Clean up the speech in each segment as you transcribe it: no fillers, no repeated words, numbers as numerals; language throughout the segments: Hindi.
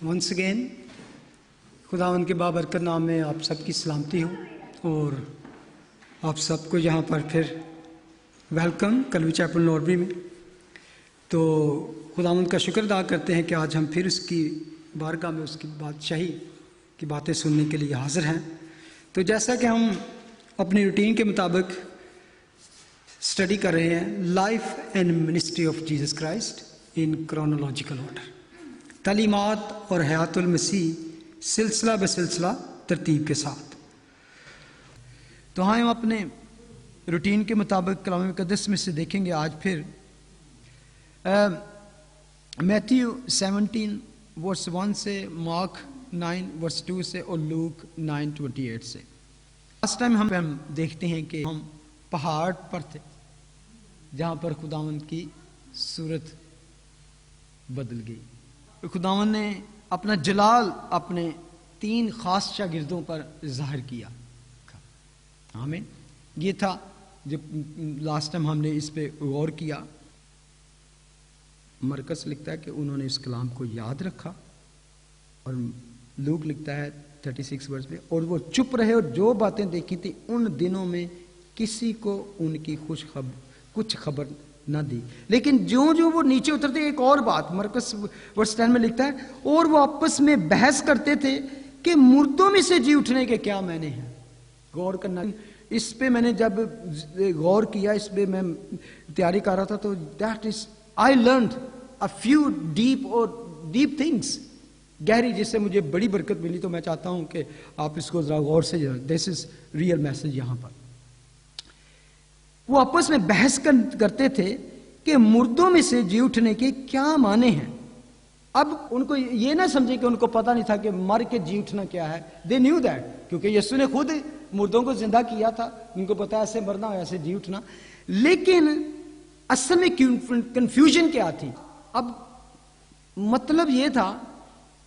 वंस अगेन खुदावंद के बाबरकत नाम में आप सबकी सलामती हो और आप सबको यहाँ पर फिर वेलकम कलवी चैपल नॉर्बरी में। तो खुदावंद का शुक्र अदा करते हैं कि आज हम फिर उसकी बारगाह में उसकी बादशाही की बातें सुनने के लिए हाजिर हैं। तो जैसा कि हम अपनी रूटीन के मुताबिक स्टडी कर रहे हैं life and ministry of Jesus Christ in chronological order, तालीमात और हयातुल मसीह सिलसिला बसिलसिला तरतीब के साथ। तो हाँ, हम अपने रूटीन के मुताबिक कलाम मुक़द्दस में से देखेंगे आज फिर मैथ्यू 17 वर्स 1 से, मार्क 9 वर्स 2 से और लूक 9:28 से। लास्ट टाइम हम देखते हैं कि हम पहाड़ पर थे जहाँ पर खुदावंद की सूरत बदल गई। खुदावंद ने अपना जलाल अपने 3 खास शागिर्दों पर ज़ाहिर किया। आमीन। ये था जो लास्ट टाइम हमने इस पे गौर किया। मरकस लिखता है कि उन्होंने इस कलाम को याद रखा और लूक लिखता है 36 वर्ष पे, और वो चुप रहे और जो बातें देखी थी उन दिनों में किसी को उनकी कुछ खबर न दी। लेकिन जो जो वो नीचे उतरते, एक और बात मरकस वर्ष 10 में लिखता है, और वो आपस में बहस करते थे कि मुर्दों में से जी उठने के क्या मायने हैं। गौर करना इस पे, मैंने जब गौर किया इस पे, मैं तैयारी कर रहा था, तो that is I learned a few deep things, गहरी, जिससे मुझे बड़ी बरकत मिली। तो मैं चाहता हूं कि आप इसको जरा गौर से, दिस इज रियल मैसेज। यहां पर वो आपस में बहस करते थे कि मुर्दों में से जी उठने के क्या माने हैं। अब उनको ये ना समझे कि उनको पता नहीं था कि मर के जी उठना क्या है। दे न्यू दैट, क्योंकि यीशु ने खुद मुर्दों को जिंदा किया था, उनको पता है ऐसे मरना ऐसे जी उठना। लेकिन असल में कंफ्यूजन क्या थी? अब मतलब ये था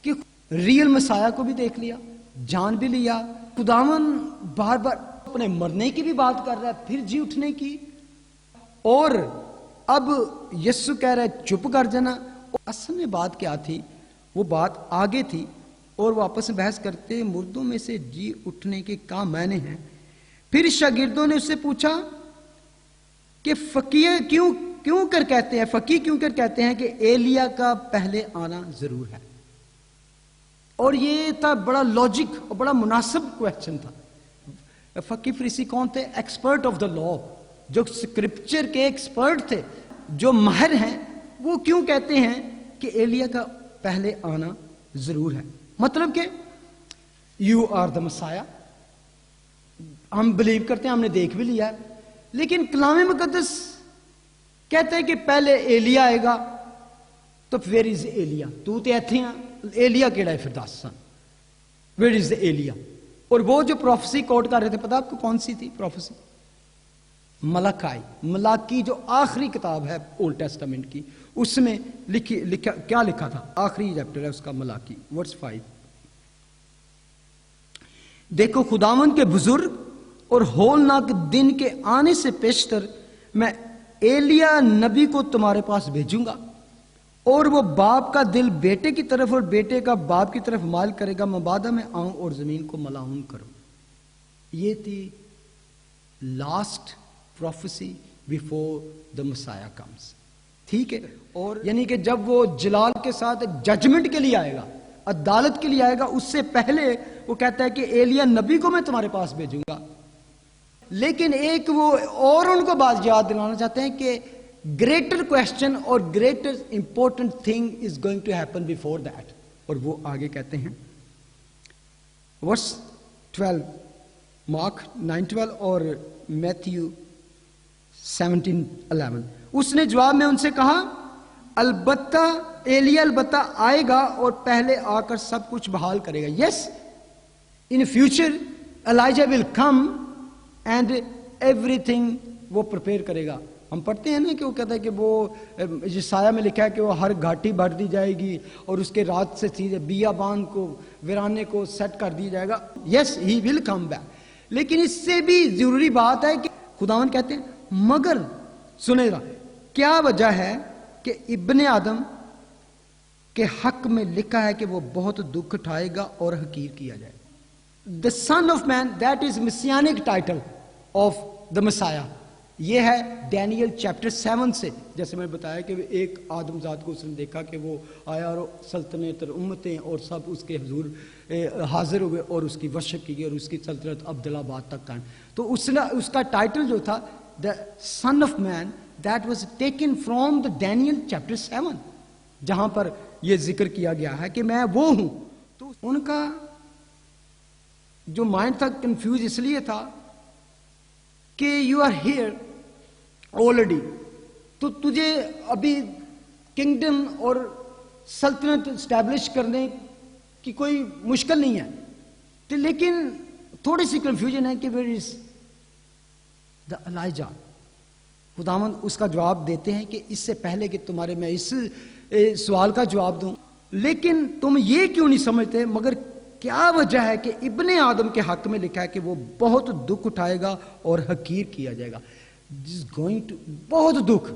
कि रियल मसाया को भी देख लिया, जान भी लिया, खुदावन बार बार अपने मरने की भी बात कर रहा है, फिर जी उठने की, और अब यीशु कह रहा है चुप कर जाना। असल में बात क्या थी? वो बात आगे थी, और वो आपस में बहस करते मुर्दों में से जी उठने के क्या मायने हैं। फिर शागिर्दों ने उससे पूछा कि फकीह क्यों कर कहते हैं, फकीह क्यों कर कहते हैं कि एलिया का पहले आना जरूर है। और ये था बड़ा लॉजिक और बड़ा मुनासिब क्वेश्चन था। फकीह फरीसी कौन थे? एक्सपर्ट ऑफ द लॉ, जो स्क्रिप्चर के एक्सपर्ट थे, जो माहिर हैं। वो क्यों कहते हैं कि एलिया का पहले आना जरूर है? मतलब कि यू आर द मसाया, हम बिलीव करते हैं, हमने देख भी लिया है। लेकिन कलाम मुक़द्दस कहते हैं कि पहले एलिया आएगा। तो वेयर इज एलिया? तू तो इत्थे आ, एलिया केड़ा है? फिर दस वेयर इज द एलिया? और वो जो प्रोफेसी कोट कर रहे थे, पता आपको कौन सी थी प्रोफेसी? मलाकी, जो आखिरी किताब है ओल्ड टेस्टामेंट की, उसमें क्या लिखा था? आखिरी चैप्टर है उसका, मलाकी वर्स 5। देखो, खुदावंद के बुजुर्ग और होलनाक दिन के आने से पेशतर मैं एलिया नबी को तुम्हारे पास भेजूंगा, और वो बाप का दिल बेटे की तरफ और बेटे का बाप की तरफ माल करेगा। मबादा में आऊं और जमीन को मलाउन करूं। ये थी last prophecy before the messiah comes. ठीक है? और यानी कि जब वो जलाल के साथ जजमेंट के लिए आएगा, अदालत के लिए आएगा, उससे पहले वो कहता है कि एलिया नबी को मैं तुम्हारे पास भेजूंगा। लेकिन एक वो और उनको बात याद दिलाना चाहते हैं कि ग्रेटर क्वेश्चन और greater important thing is going to happen before that. और वो आगे कहते हैं वर्स 12, मार्क 9:12 और मैथ्यू 17:11। उसने जवाब में उनसे कहा, अलबत्ता एलिया अलबत्ता आएगा और पहले आकर सब कुछ बहाल करेगा। Yes, in future Elijah will come and everything वो प्रिपेयर करेगा। हम पढ़ते हैं ना कि वो कहता है कि वो यशाया में लिखा है कि वो हर घाटी भर दी जाएगी और उसके रात से सीधे बियाबान को, वीराने को सेट कर दिया जाएगा। Yes, he will come back. लेकिन इससे भी जरूरी बात है कि खुदावन कहते हैं मगर सुनेगा, क्या वजह है कि इब्ने आदम के हक में लिखा है कि वो बहुत दुख उठाएगा और हकीर किया जाए। The son of man, that is messianic title of the Messiah. ये है डैनियल चैप्टर 7 से। जैसे मैंने बताया कि एक आदमजात को उसने देखा कि वो आया और सल्तनत और उम्मतें और सब उसके हुजूर हाजिर हुए और उसकी वर्शिप की गई और उसकी सल्तनत अब्दुल्लाबाद तक कायम। तो उसने उसका टाइटल जो था the son of man, that was taken from the Daniel chapter 7, जहां पर यह जिक्र किया गया है कि मैं वो हूं। तो उनका जो माइंड था कंफ्यूज इसलिए था कि यू आर हियर ऑलरेडी, तो तुझे अभी किंगडम और सल्तनत स्टैब्लिश करने की कोई मुश्किल नहीं है। तो लेकिन थोड़ी सी कंफ्यूजन है कि वेयर इज द एलाइजा। खुदावंद उसका जवाब देते हैं कि इससे पहले कि तुम्हारे मैं इस सवाल का जवाब दूं, लेकिन तुम ये क्यों नहीं समझते, मगर क्या वजह है कि इब्ने आदम के हक में लिखा है कि वो बहुत दुख उठाएगा और हकीर किया जाएगा। गोइंग टू, बहुत दुख।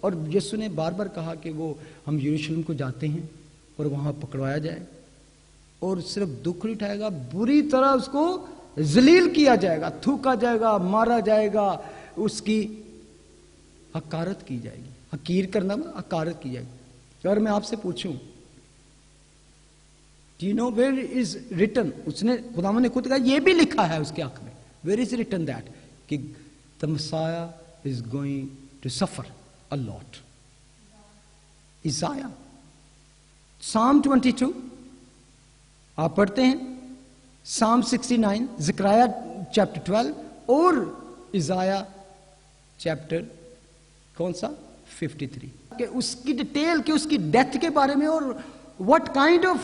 और यीशु ने बार बार कहा कि वो हम यरूशलेम को जाते हैं और वहां पकड़वाया जाए, और सिर्फ दुख नहीं उठाएगा, बुरी तरह उसको जलील किया जाएगा, थूका जाएगा, मारा जाएगा, उसकी हकारत की जाएगी। हकीर करना हकारत की जाएगी। और मैं आपसे पूछूं, Do you know where is written? उसने खुदावंद ने खुद कहा, यह भी लिखा है उसके हक में, where is written that कि the Messiah is going to suffer a lot. Isaiah, Psalm 22 आप पढ़ते हैं, Psalm 69, Zechariah chapter 12 और Isaiah chapter कौन सा 53 कि उसकी डिटेल कि उसकी डेथ के बारे में और what kind of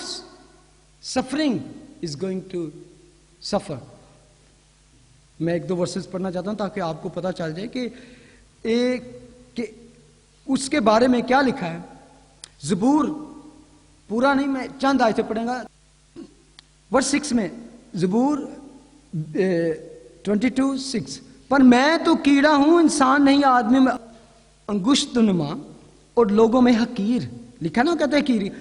suffering is going to suffer. मैं एक दो वर्सेस पढ़ना चाहता हूं ताकि आपको पता चल जाए कि उसके बारे में क्या लिखा है। ज़बूर पूरा नहीं, मैं चंद आयतें पढ़ूंगा। वर्स 6 में, ज़बूर 22:6, पर मैं तो कीड़ा हूं, इंसान नहीं, आदमी में अंगुश्त नुमा और लोगों में हकीर। लिखा ना, कहते हैं कीरी।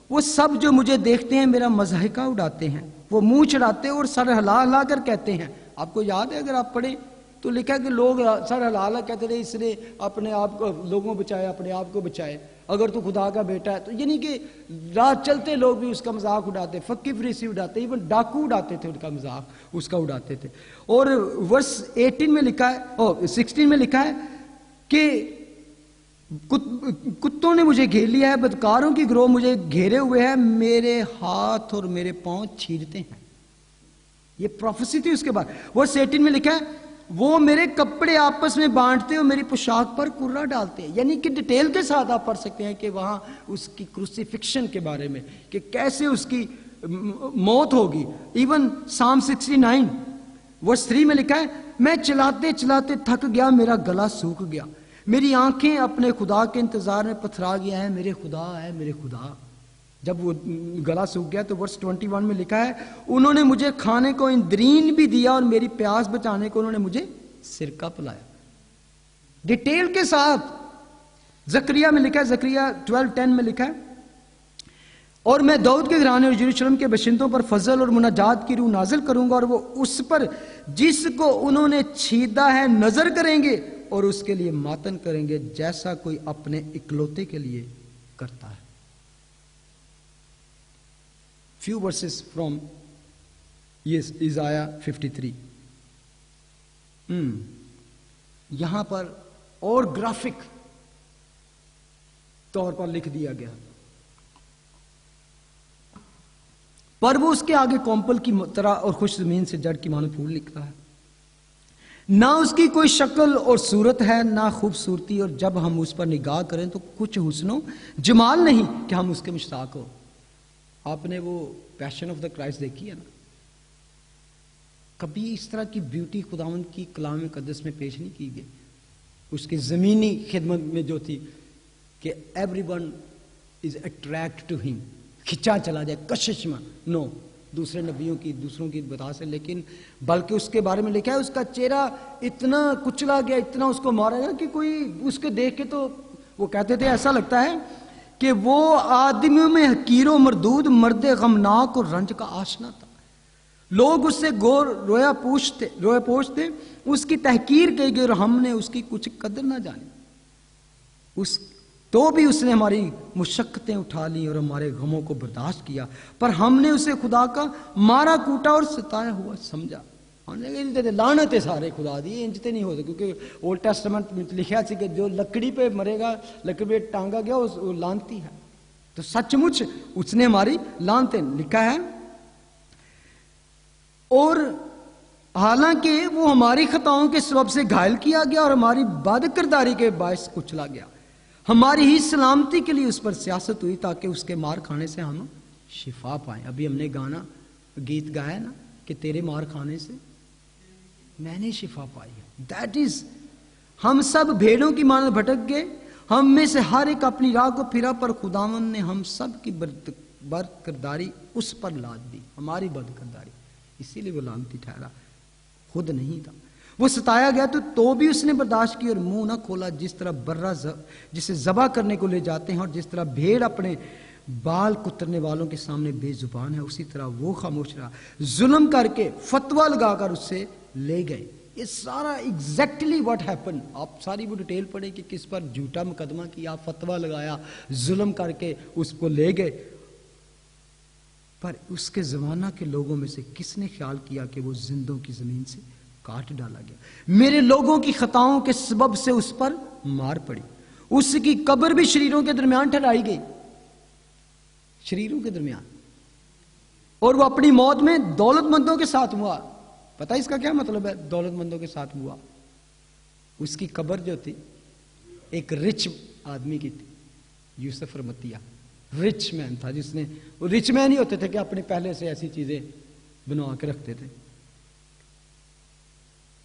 वो सब जो मुझे देखते हैं मेरा मज़ाहिका उड़ाते हैं, वो मुंह चढ़ाते और सर हिला हिला कर कहते हैं। आपको याद है, अगर आप पढ़ें तो लिखा है कि लोग सर हिला हिला कहते रहे, इसने अपने आप को लोगों बचाए, अपने आप को बचाए, अगर तू खुदा का बेटा है तो। यानी कि राह चलते लोग भी उसका मजाक उड़ाते, फक्की फरीसी उड़ाते, इवन डाकू उड़ाते थे, उनका मजाक उसका उड़ाते थे। और वर्स 18 में लिखा है, 16 में लिखा है कि कुत्तों ने मुझे घेर लिया है, बदकारों की गिरोह मुझे घेरे हुए है, मेरे हाथ और मेरे पांव छीनते हैं। ये प्रोफेसी थी उसके बाद। वो 18 में लिखा है, वो मेरे कपड़े आपस में बांटते और मेरी पोशाक पर कुर्रा डालते हैं। यानी कि डिटेल के साथ आप पढ़ सकते हैं कि वहां उसकी क्रूसिफिक्शन के बारे में कि कैसे उसकी मौत होगी। इवन Psalm 69 वर्स 3 में लिखा है, मैं चलाते चलाते थक गया, मेरा गला सूख गया, मेरी आंखें अपने खुदा के इंतजार में पथरा गया है, मेरे खुदा है मेरे खुदा। जब वो गला सूख गया तो वर्स 21 में लिखा है, उन्होंने मुझे खाने को इंद्रीन भी दिया और मेरी प्यास बचाने को उन्होंने मुझे सिरका पिलाया। डिटेल के साथ जकरिया में लिखा है, जकरिया 12:10 में लिखा है, और मैं दाऊद के घराने और यरूशलेम के बशिंदों पर फजल और मुनाजात की रूह नाजिल करूंगा, और वो उस पर जिसको उन्होंने छीदा है नजर करेंगे और उसके लिए मातन करेंगे, जैसा कोई अपने इकलौते के लिए करता है। Few verses from Isaiah 53। यहां पर और ग्राफिक तौर पर लिख दिया गया, पर वो उसके आगे कॉम्पल की तरह और खुश जमीन से जड़ की मानो फूल लिखता है। ना उसकी कोई शक्ल और सूरत है, ना खूबसूरती, और जब हम उस पर निगाह करें तो कुछ हुस्नो जमाल नहीं कि हम उसके मुश्ताक हो। आपने वो पैशन ऑफ द क्राइस्ट देखी है ना? कभी इस तरह की ब्यूटी खुदावंद की कलाम मुकद्दस में पेश नहीं की गई। उसकी जमीनी खिदमत में जो थी कि everyone is attract to him, खिंचा चला जाए, कशिश में नो दूसरे नबियों की दूसरों की बता से, लेकिन बल्कि उसके बारे में लिखा है उसका चेहरा इतना कुचला गया, इतना उसको मारा गया कि कोई उसके देख के तो वो कहते थे ऐसा लगता है कि वो आदमियों में हकीरो मरदूद, मर्द गमनाक और रंज का आशना था। लोग उससे गौर रोया पूछते, उसकी तहकीर की गई और हमने उसकी कुछ कदर ना जानी। उस तो भी उसने हमारी मुशक्कतें उठा ली और हमारे गमों को बर्दाश्त किया, पर हमने उसे खुदा का मारा कूटा और सताया हुआ समझा। लानत है सारे खुदा दी, इंजते नहीं होते, क्योंकि ओल्ड टेस्टामेंट में लिखा है कि जो लकड़ी पे मरेगा, लकड़ी पे टांगा गया, वो लानती है। तो सचमुच उसने हमारी लानते लिखा है। और हालांकि वो हमारी खताओं के सबब से घायल किया गया और हमारी बदकिरदारी के बायस कुचला गया। हमारी ही सलामती के लिए उस पर सियासत हुई ताकि उसके मार खाने से हम शिफा पाए। अभी हमने गीत गाया ना कि तेरे मार खाने से मैंने शिफा पाई है। दैट इज, हम सब भेड़ों की मानद भटक गए, हम में से हर एक अपनी राह को फिरा, पर खुदावंद ने हम सब की बदकिरदारी उस पर लाद दी, हमारी बदकिरदारी, इसीलिए वो लानती ठहरा, खुद नहीं था। वो सताया गया तो भी उसने बर्दाश्त की और मुंह ना खोला। जिस तरह बर्रा जिसे जबा करने को ले जाते हैं और जिस तरह भेड़ अपने बाल कुतरने वालों के सामने बेजुबान है, उसी तरह वो खामोश रहा। जुल्म करके फतवा लगाकर उससे ले गए। ये सारा एग्जैक्टली व्हाट हैपन। आप सारी वो डिटेल पढ़े कि किस पर झूठा मुकदमा किया, फतवा लगाया, जुल्म करके उसको ले गए। पर उसके जमाना के लोगों में से किसने ख्याल किया कि वो जिंदों की जमीन से काट डाला गया। मेरे लोगों की खताओं के सबब से उस पर मार पड़ी। उसकी कब्र भी शरीरों के दरमियान ठहराई गई, शरीरों के दरमियान। और वो अपनी मौत में दौलतमंदों के साथ हुआ। पता है इसका क्या मतलब है, दौलतमंदों के साथ हुआ? उसकी कब्र जो थी एक रिच आदमी की थी, यूसुफ अरमतिया, रिच मैन था, जिसने, वो रिच मैन ही होते थे कि अपने पहले से ऐसी चीजें बनवा के रखते थे।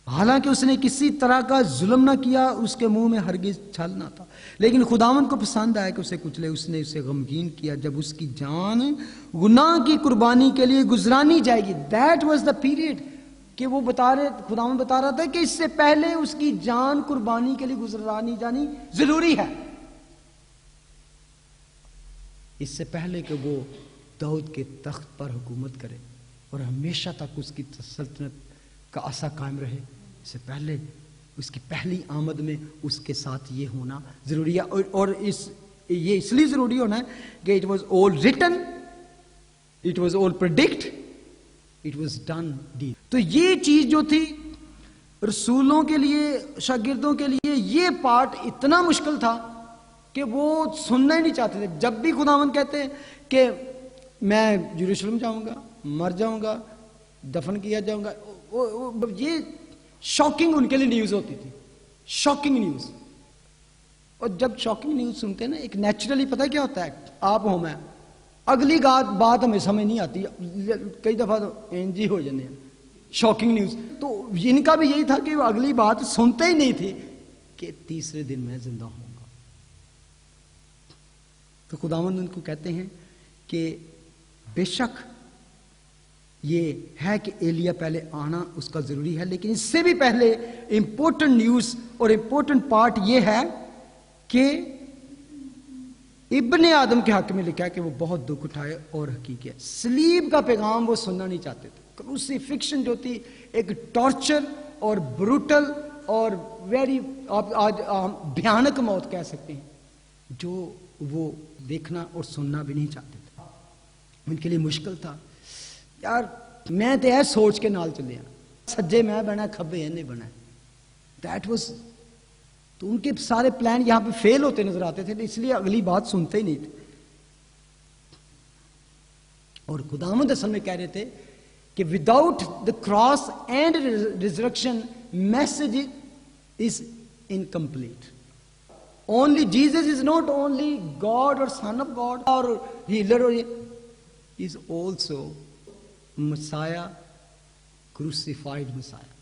हालांकि उसने किसी तरह का जुल्म ना किया, उसके मुंह में हरगिज छल ना था, लेकिन खुदावंद को पसंद आया कि उसे कुचले। उसने उसे गमगीन किया जब उसकी जान गुनाह की कुर्बानी के लिए गुजरानी जाएगी। दैट वाज द पीरियड कि वो खुदावंद बता रहा था कि इससे पहले उसकी जान कुर्बानी के लिए गुजरानी जानी जरूरी है, इससे पहले कि वो दाऊद के तख्त पर हुकूमत करे और हमेशा तक उसकी सल्तनत का आसा कायम रहे। इससे पहले उसकी पहली आमद में उसके साथ ये होना जरूरी है। और ये इसलिए जरूरी होना है कि it was all written, it was all predict, it was done डी। तो ये चीज जो थी रसूलों के लिए, शागिर्दों के लिए, ये पार्ट इतना मुश्किल था कि वो सुनना ही नहीं चाहते थे। जब भी खुदावंद कहते कि मैं यरूशलेम जाऊंगा, मर जाऊंगा, दफन किया जाऊंगा, ये शॉकिंग उनके लिए न्यूज होती थी, शॉकिंग न्यूज। और जब शॉकिंग न्यूज सुनते हैं ना, एक नेचुरली पता है क्या होता है, आप हो मैं, अगली बात हमें समझ नहीं आती, कई दफा तो एंज ही हो जाने शॉकिंग न्यूज। तो इनका भी यही था कि वो अगली बात सुनते ही नहीं थे कि तीसरे दिन मैं जिंदा हूंगा। तो खुदावंद उनको कहते हैं कि बेशक ये है कि एलिया पहले आना उसका जरूरी है, लेकिन इससे भी पहले इंपॉर्टेंट न्यूज और इंपॉर्टेंट पार्ट ये है कि इब्ने आदम के हक में लिखा है कि वो बहुत दुख उठाए और हकीकत सलीब का पैगाम वो सुनना नहीं चाहते थे। क्रूसिफिक्शन जो थी एक टॉर्चर और ब्रूटल और वेरी, आप आज भयानक मौत कह सकते हैं, जो वो देखना और सुनना भी नहीं चाहते थे। उनके लिए मुश्किल था। यार मैं तो यह सोच के नाल चले, सज्जे मैं बना, खब्बे इन्हें बना। दैट वाज, तो उनके सारे प्लान यहां पे फेल होते नजर आते थे, इसलिए अगली बात सुनते ही नहीं थे। और खुदावंद असल में कह रहे थे कि without the cross and resurrection message is incomplete. Only Jesus is not only God और सन ऑफ गॉड और हीलर, और is also Messiah, crucified Messiah,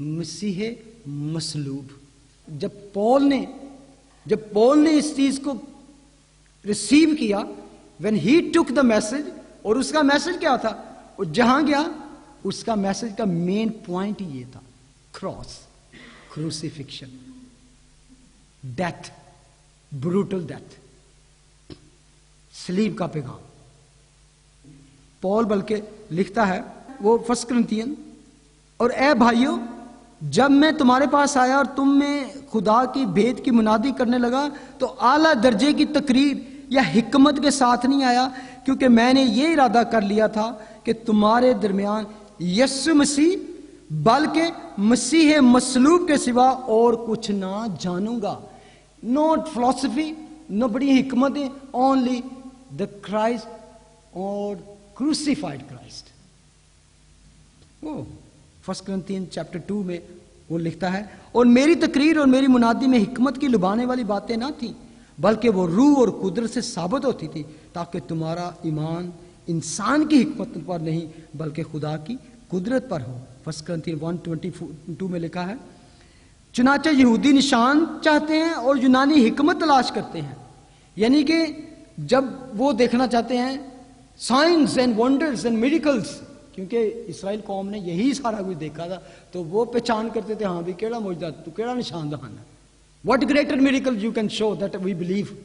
मसीह मसलूब। जब पॉल ने इस चीज को रिसीव किया, when he took the message, और उसका मैसेज क्या था, वो जहां गया उसका मैसेज का मेन पॉइंट ये था, cross, crucifixion, death, brutal death. सलीब का पैगाम। पौल बल्कि लिखता है वो 1 कुरिन्थियन, और ए भाइयों, जब मैं तुम्हारे पास आया और तुम में खुदा की भेद की मुनादी करने लगा तो आला दर्जे की तकरीर या हिकमत के साथ नहीं आया, क्योंकि मैंने ये इरादा कर लिया था कि तुम्हारे दरमियान यीशु मसीह बल्कि मसीह मसलूब के सिवा और कुछ ना जानूंगा। नॉट फिलॉसफी, न बड़ी हिकमतें, ओनली द क्राइस्ट और क्रूसिफाइड क्राइस्ट। वो 1 कुरिन्थियन चैप्टर 2 में वो लिखता है, और मेरी तकरीर और मेरी मुनादी में हिकमत की लुभाने वाली बातें ना थी, बल्कि वो रूह और कुदरत से साबित होती थी, ताकि तुम्हारा ईमान इंसान की हिकमत पर नहीं बल्कि खुदा की कुदरत पर हो। 1 कुरिन्थियन 1:22 में लिखा है, चुनाचे यहूदी निशान चाहते हैं और यूनानी हिकमत तलाश करते हैं। यानी कि जब वो देखना चाहते हैं science and wonders and miracles, क्योंकि इस्राएल कौम ने यही सारा कुछ देखा था, तो वो पहचान करते थे, हाँ भी केड़ा मौजूदा तू केड़ा निशान दिखाना, what greater miracle you can show that we believe.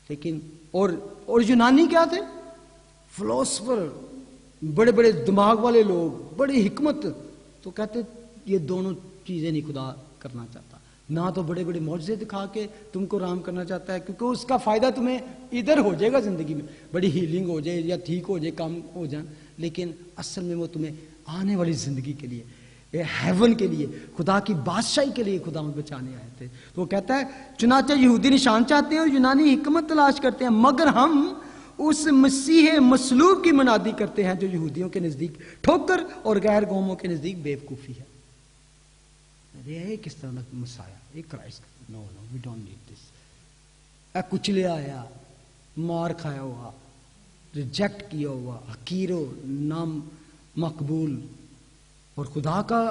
लेकिन और यूनानी क्या थे? फिलोसफर, बड़े बड़े दिमाग वाले लोग, बड़ी हिकमत। तो कहते ये दोनों चीजें नहीं खुदा करना चाहता, ना तो बड़े बड़े मौजज़े दिखा के तुमको राम करना चाहता है, क्योंकि उसका फायदा तुम्हें इधर हो जाएगा जिंदगी में, बड़ी हीलिंग हो जाए या ठीक हो जाए, काम हो जाए, लेकिन असल में वो तुम्हें आने वाली जिंदगी के लिए, हेवन के लिए, खुदा की बादशाही के लिए खुदा बचाने आए थे। तो वो कहता है चुनाचे यहूदी निशान चाहते हैं और यूनानी हिकमत तलाश करते हैं, मगर हम उस मसीह मसलूब की मुनादी करते हैं जो यहूदियों के नजदीक ठोकर और गैर कौमों के नजदीक बेवकूफी है। अरे किस तरह का मसाया, एक Christ, no no we don't need this. कुचलिया आया, मार खाया हुआ, रिजेक्ट किया हुआ, हकीरो, नाम मकबूल। और खुदा का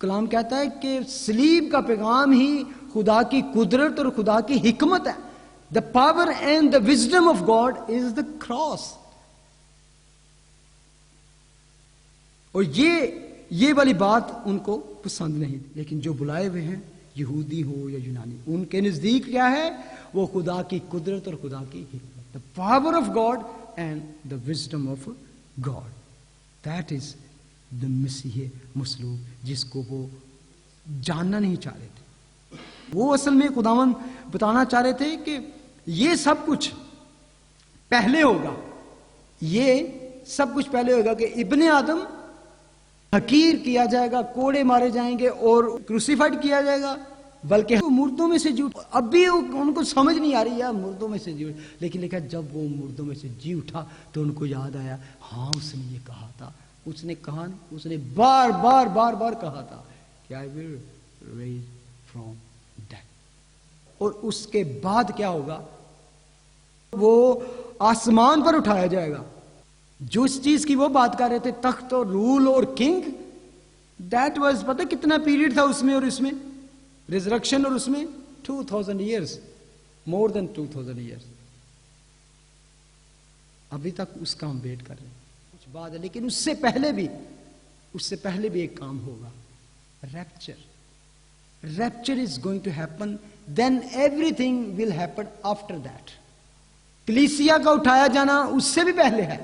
कलाम कहता है कि सलीब का पैगाम ही खुदा की कुदरत और खुदा की हिकमत है। The power and the wisdom of God is the cross. और ये वाली बात उनको पसंद नहीं थी, लेकिन जो बुलाए हुए हैं, यहूदी हो या यूनानी, उनके नजदीक क्या है? वो खुदा की कुदरत और खुदा की हिकमत, the power of God and the wisdom of God, that is the मसीह मसलूब, जिसको वो जानना नहीं चाह रहे थे। वो असल में खुदावन बताना चाह रहे थे कि ये सब कुछ पहले होगा, ये सब कुछ पहले होगा कि इब्ने आदम हकीर किया जाएगा, कोड़े मारे जाएंगे और क्रूसिफाइड किया जाएगा, बल्कि मुर्दों में से जी उठा। अब भी उनको समझ नहीं आ रही है मुर्दों में से जी, लेकिन लिखा जब वो मुर्दों में से जी उठा तो उनको याद आया, हाँ उसने ये कहा था, उसने कहा नहीं, उसने बार बार बार बार कहा था कि I will raise from death. और उसके बाद क्या होगा? वो आसमान पर उठाया जाएगा। जो इस चीज की वो बात कर रहे थे, तख्त और रूल और किंग, दैट वाज, पता कितना पीरियड था उसमें और इसमें, रिजरेक्शन और उसमें 2000 ईयर्स, मोर देन 2000 ईयर्स। अभी तक उसका हम वेट कर रहे हैं, कुछ बात है, लेकिन उससे पहले भी एक काम होगा, rapture. Rapture is going to happen, then everything will happen after that. कलीसिया का उठाया जाना उससे भी पहले है।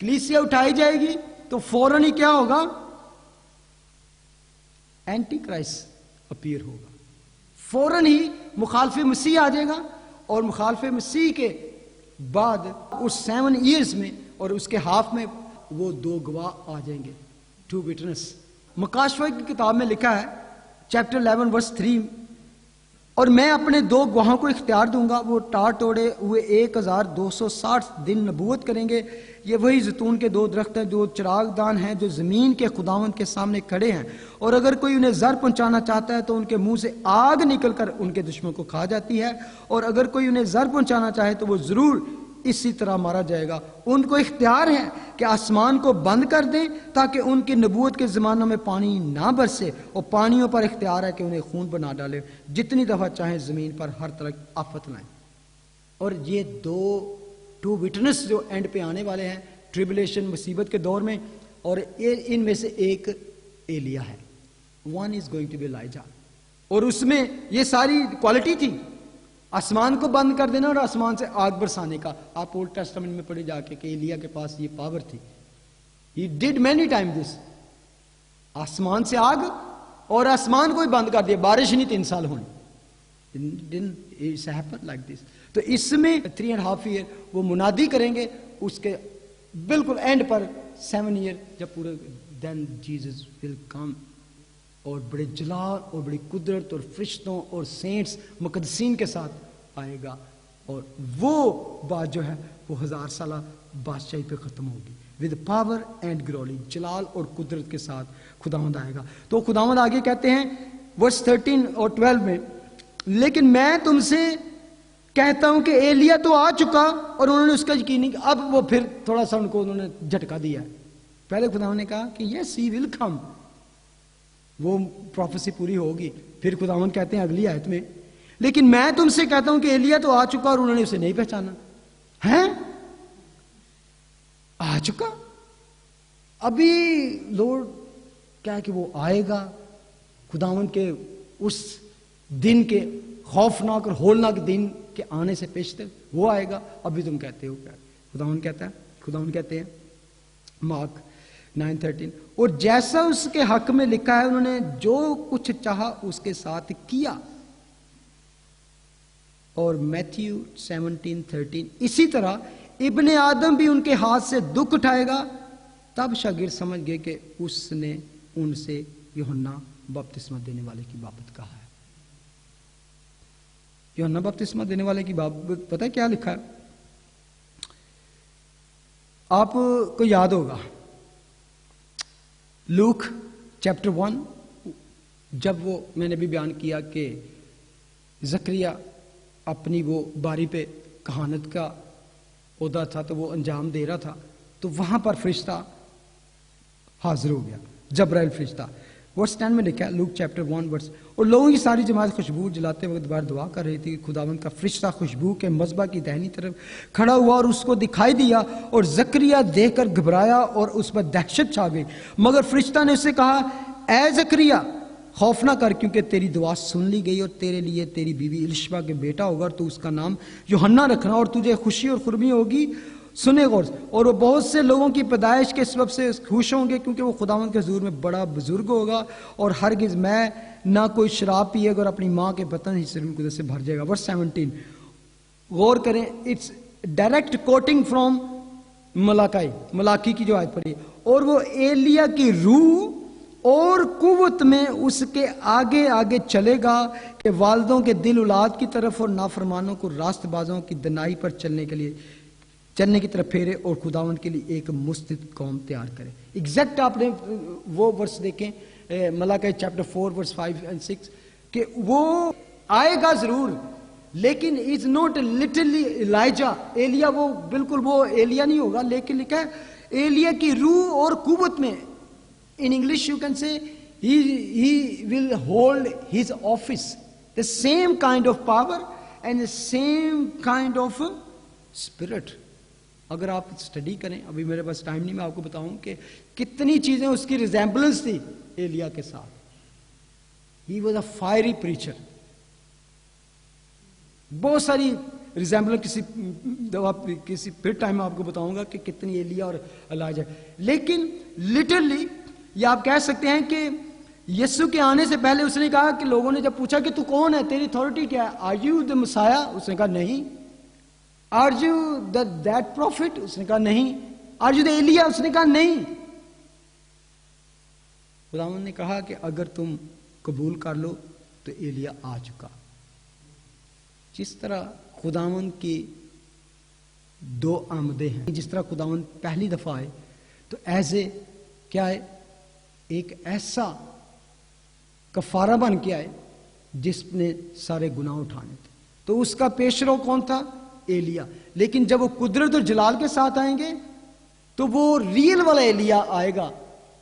कलीसिया उठाई जाएगी तो फौरन ही क्या होगा? एंटी क्राइस्ट अपीयर होगा, फौरन ही मुखालफे मसीह आ जाएगा, और मुखालफे मसीह के बाद उस 7 ईयर्स में और उसके हाफ में वो 2 गवाह आ जाएंगे, 2 विटनेस। मकाशवा की किताब में लिखा है चैप्टर 11 वर्स 3, और मैं अपने 2 गवाहों को इख्तियार दूंगा, वो टार तोड़े हुए 1260 दिन नबूवत करेंगे। ये वही जैतून के 2 दरख्त हैं जो चिरागदान हैं, जो जमीन के खुदावंद के सामने खड़े हैं, और अगर कोई उन्हें जर पहुंचाना चाहता है तो उनके मुंह से आग निकलकर उनके दुश्मन को खा जाती है, और अगर कोई उन्हें जर पहुंचाना चाहे तो वो जरूर इसी तरह मारा जाएगा। उनको इख्तियार है कि आसमान को बंद कर दें ताकि उनकी नबूवत के ज़मानों में पानी ना बरसे, और पानियों पर इख्तियार है कि उन्हें खून बना डाले, जितनी दफ़ा चाहें ज़मीन पर हर तरह आफत लाएं। और ये 2 विटनेस जो एंड पे आने वाले हैं ट्रिबुलेशन, मुसीबत के दौर में, और इनमें से एक एलिया है, 1 is going to be Elijah. और उसमें ये सारी क्वालिटी थी, आसमान को बंद कर देना और आसमान से आग बरसाने का। आप ओल्ड टेस्टामेंट में पढ़े जाके कि एलिया के पास ये पावर थी। He did many time this. आसमान से आग और आसमान को ही बंद कर दिया, बारिश नहीं 3 साल होनी। It's happened like this। तो इसमें 3.5 ईयर वो मुनादी करेंगे, उसके बिल्कुल एंड पर 7 ईयर जब पूरे, देन जीसस विल कम और बड़े जलाल और बड़ी कुदरत और फरिश्तों और सेंट्स मुकद्दसीन के साथ आएगा, और वो बात जो है वो 1000 साल बादशाही पे खत्म होगी विद पावर एंड ग्लोरी, जलाल और कुदरत के साथ खुदावंद आएगा। तो खुदावंद आगे कहते हैं वर्स 13 और 12 में, लेकिन मैं तुमसे कहता हूं कि एलिया तो आ चुका और उन्होंने उसका यकीन नहीं। अब वो फिर थोड़ा सा उनको उन्होंने झटका दिया। पहले खुदावंद ने कहा कि यस ही विल कम, वो प्रोफेसी पूरी होगी। फिर खुदावंद कहते हैं अगली आयत में, लेकिन मैं तुमसे कहता हूं कि एलिया तो आ चुका और उन्होंने उसे नहीं पहचाना। हैं? आ चुका? अभी लॉर्ड क्या है कि वो आएगा, खुदावंद के उस दिन के खौफनाक और होलनाक दिन के आने से पेशतर वो आएगा। अभी तुम कहते हो क्या? खुदावंद कहते हैं मार्क 9:13, और जैसा उसके हक में लिखा है उन्होंने जो कुछ चाहा उसके साथ किया। और मैथ्यू 17:13, इसी तरह इब्ने आदम भी उनके हाथ से दुख उठाएगा। तब शागिर्द समझ गए कि उसने उनसे यूहन्ना बपतिस्मा देने वाले की बाबत कहा है। यूहन्ना बपतिस्मा देने वाले की बाबत पता है क्या लिखा है? आपको याद होगा लूक चैप्टर 1, जब वो मैंने भी बयान किया कि जकरिया अपनी वो बारी पे कहानत का ओहदा था तो वो अंजाम दे रहा था, तो वहां पर फरिश्ता हाजिर हो गया, जब्राइल फरिश्ता। वर्स 10 में लिखा है लूक चैप्टर 1 वर्स, और लोगों की सारी जमात खुशबू जलाते वक्त बार दुआ कर रही थी। खुदावंद का फरिश्ता खुशबू के मज़बा की दाहिनी तरफ खड़ा हुआ और उसको दिखाई दिया, और जकरिया देखकर घबराया और उस पर दहशत छा गई। मगर फरिश्ता ने उससे कहा, ऐ जकरिया खौफ ना कर, क्योंकि तेरी दुआ सुन ली गई और तेरे लिए तेरी बीवी इलिशबा के बेटा होगा और तू उसका नाम यूहन्ना रखना, और तुझे खुशी और खुरमी होगी। सुने गौर से, और वो बहुत से लोगों की पैदाइश के सबब से खुश होंगे, क्योंकि वो खुदावंद के हुजूर में बड़ा बुजुर्ग होगा, और हरगिज मैं ना कोई शराब पिएगा और अपनी माँ के बतन ही कुदरत से भर जाएगा। वर्स 17 गौर करें, it's direct coating from Malachi की जो आयत पढ़ी, और वो एलिया की रूह और कुव्वत में उसके आगे आगे चलेगा कि वालिदों के दिल औलाद की तरफ और नाफरमानों को रास्तबाजों की दनाई पर चलने की तरफ फेरे, और खुदावंद के लिए एक मुस्तैद कौम तैयार करे। एग्जैक्ट आपने वो वर्स देखें मलाकी चैप्टर 4 वर्स 5 और 6 कि वो आएगा जरूर, लेकिन इज नॉट लिटरली एलिजा, एलिया वो बिल्कुल वो एलिया नहीं होगा, लेकिन लिखा है एलिया की रूह और कुव्वत में। In English you can say he will hold his office, the same kind of power and the same kind of spirit। अगर आप स्टडी करें, अभी मेरे पास टाइम नहीं, मैं आपको बताऊं कि कितनी चीजें उसकी रिजेंबलेंस थी एलिया के साथ। He was a fiery preacher, बहुत सारी रिजेंबलेंस, किसी फिर टाइम में आपको बताऊंगा कि कितनी एलिया और एलिजा। लेकिन लिटरली ये आप कह सकते हैं कि यीशु के आने से पहले उसने कहा कि लोगों ने जब पूछा कि तू कौन है, तेरी अथॉरिटी क्या है, आर यू द मसाया, उसने कहा नहीं। आर यू दैट प्रॉफिट, उसने कहा नहीं। आर यू द एलिया, उसने कहा नहीं। खुदावंद ने कहा कि अगर तुम कबूल कर लो तो एलिया आ चुका। जिस तरह खुदावंद की 2 आमदें हैं, जिस तरह खुदावंद पहली दफा आए तो ऐसे क्या है, एक ऐसा कफारा बन के आए जिसने सारे गुनाह उठाने थे। तो उसका पेशरो कौन था? एलिया। लेकिन जब वो कुदरत और जलाल के साथ आएंगे तो वो रियल वाला एलिया आएगा,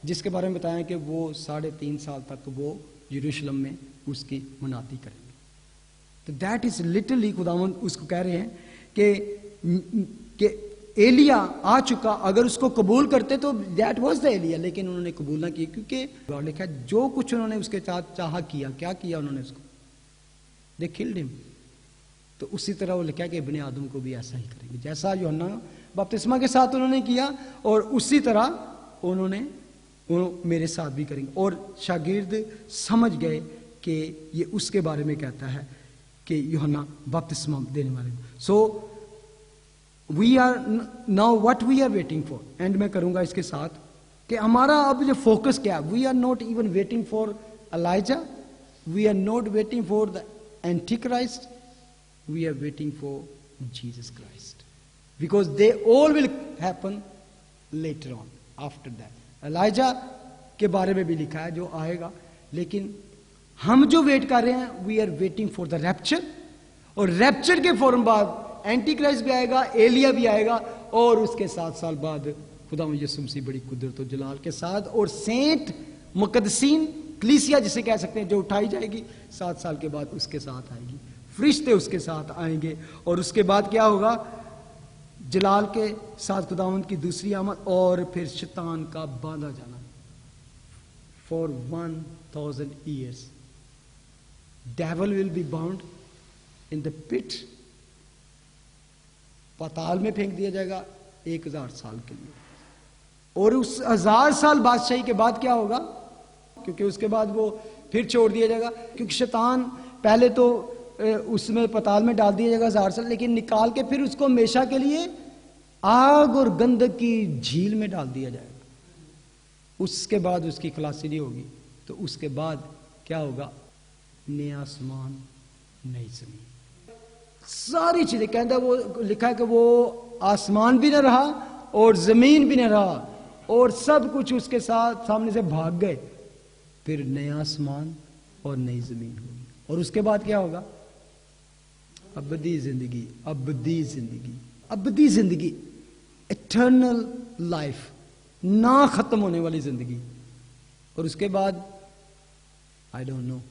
जिसके बारे में बताया कि वो 3.5 साल तक वो यरूशलेम में उसकी मनाती करेंगे। तो दैट इज लिटरली खुदावंद उसको कह रहे हैं कि एलिया आ चुका, अगर उसको कबूल करते तो दैट वाज द एलिया। लेकिन उन्होंने कबूल ना किया, क्योंकि लिखा है जो कुछ उन्होंने उसके साथ चाहा किया। क्या किया उन्होंने उसको? They killed him. तो उसी तरह वो लिखा कि इब्ने आदम को भी ऐसा ही करेंगे, जैसा यूहन्ना बपतिस्मा के साथ उन्होंने किया, और उसी तरह उन्होंने मेरे साथ भी करेंगे। और शागिर्द समझ गए कि ये उसके बारे में कहता है कि यूहन्ना बपतिस्मा देने वाले। So we are now what we are waiting for, and मैं करूंगा इसके साथ कि हमारा अब जो फोकस क्या है, we are not even waiting for Elijah, we are not waiting for the antichrist, we are waiting for Jesus Christ, because they all will happen later on after that. Elijah के बारे में भी लिखा है जो आएगा, लेकिन हम जो वेट कर रहे हैं, we are waiting for the rapture, और रैप्चर के फौरन बाद एंटी क्राइस्ट भी आएगा, एलिया भी आएगा, और उसके 7 साल बाद खुदा यीशु मसीह बड़ी कुदरत और जलाल के साथ, और सेंट मुकद्दसीन कलीसिया जिसे कह सकते हैं जो उठाई जाएगी 7 साल के बाद उसके साथ आएगी, फरिश्ते उसके साथ आएंगे, और उसके बाद क्या होगा, जलाल के साथ खुदावंद की दूसरी आमद, और फिर शैतान का बांधा जाना for 1000 years। Devil will be bound in the pit, पाताल में फेंक दिया जाएगा 1000 साल के लिए, और उस 1000 साल बादशाही के बाद क्या होगा, क्योंकि उसके बाद वो फिर छोड़ दिया जाएगा, क्योंकि शैतान पहले तो उसमें पाताल में डाल दिया जाएगा 1000 साल, लेकिन निकाल के फिर उसको हमेशा के लिए आग और गंधक की झील में डाल दिया जाएगा। उसके बाद उसकी खलासी नहीं होगी, तो उसके बाद क्या होगा, नया आसमान नई जमीन, सारी चीजें कहता है, वो लिखा है कि वो आसमान भी न रहा और जमीन भी न रहा, और सब कुछ उसके साथ सामने से भाग गए, फिर नया आसमान और नई जमीन होगी, और उसके बाद क्या होगा, अबदी जिंदगी, अबदी जिंदगी, अबदी जिंदगी, इटर्नल लाइफ, ना खत्म होने वाली जिंदगी, और उसके बाद I don't know,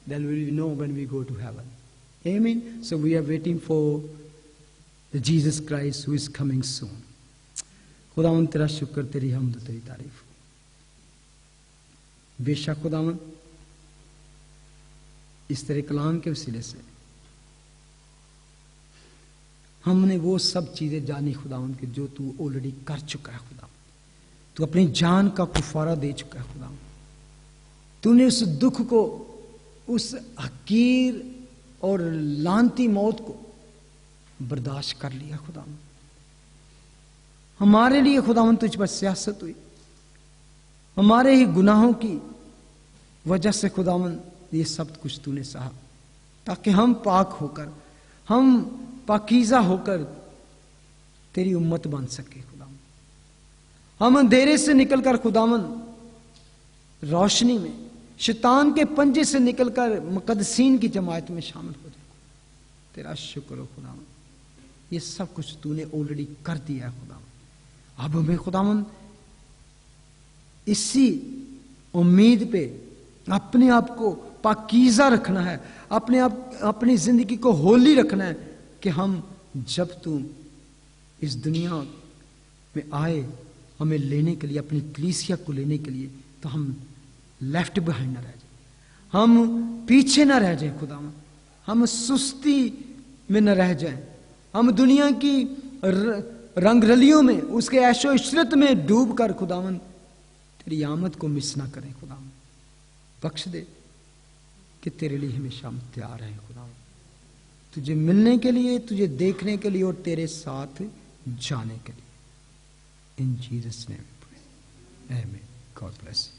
then we will know when we go to heaven. Amen. So we are waiting for the Jesus Christ who is coming soon. खुदावन तेरा शुक्र, तेरी हमद, तेरी तारीफ। बेशक खुदावन इस तेरे कलाम के वसीले से हमने वो सब चीजें जानी खुदावन की जो तू ऑलरेडी कर चुका है। खुदावन तू अपनी जान का कुफारा दे चुका है। खुदावन तूने उस दुख को, उस हकीर और लानती मौत को बर्दाश्त कर लिया। खुदावन हमारे लिए खुदावन तुझ पर सियासत हुई, हमारे ही गुनाहों की वजह से खुदावन ये सब कुछ तूने सहा, ताकि हम पाक होकर, हम पाकीज़ा होकर तेरी उम्मत बन सके। खुदावन हम अंधेरे से निकलकर खुदावन रोशनी में, शैतान के पंजे से निकलकर मुकद्दसीन की जमात में शामिल हो जाए। तेरा शुक्र हो खुदावन, ये सब कुछ तूने ऑलरेडी कर दिया है। खुदावन अब हमें खुदावन इसी उम्मीद पे अपने आप को पाकीज़ा रखना है, अपने आप अपनी जिंदगी को होली रखना है, कि हम जब तू इस दुनिया में आए हमें लेने के लिए, अपनी कलीसिया को लेने के लिए, तो हम लेफ्ट बिहाइंड ना रह जाए, हम पीछे ना रह जाए। खुदावन हम सुस्ती में न रह जाए, हम दुनिया की रंगरलियों में, उसके ऐशो इशरत में डूब कर खुदावन तेरी आमद को मिस ना करें। खुदावन बख्श दे कि तेरे लिए हमेशा हम तैयार हैं। खुदावन तुझे मिलने के लिए, तुझे देखने के लिए और तेरे साथ जाने के लिए। इन जीसस नेम आमीन। God bless.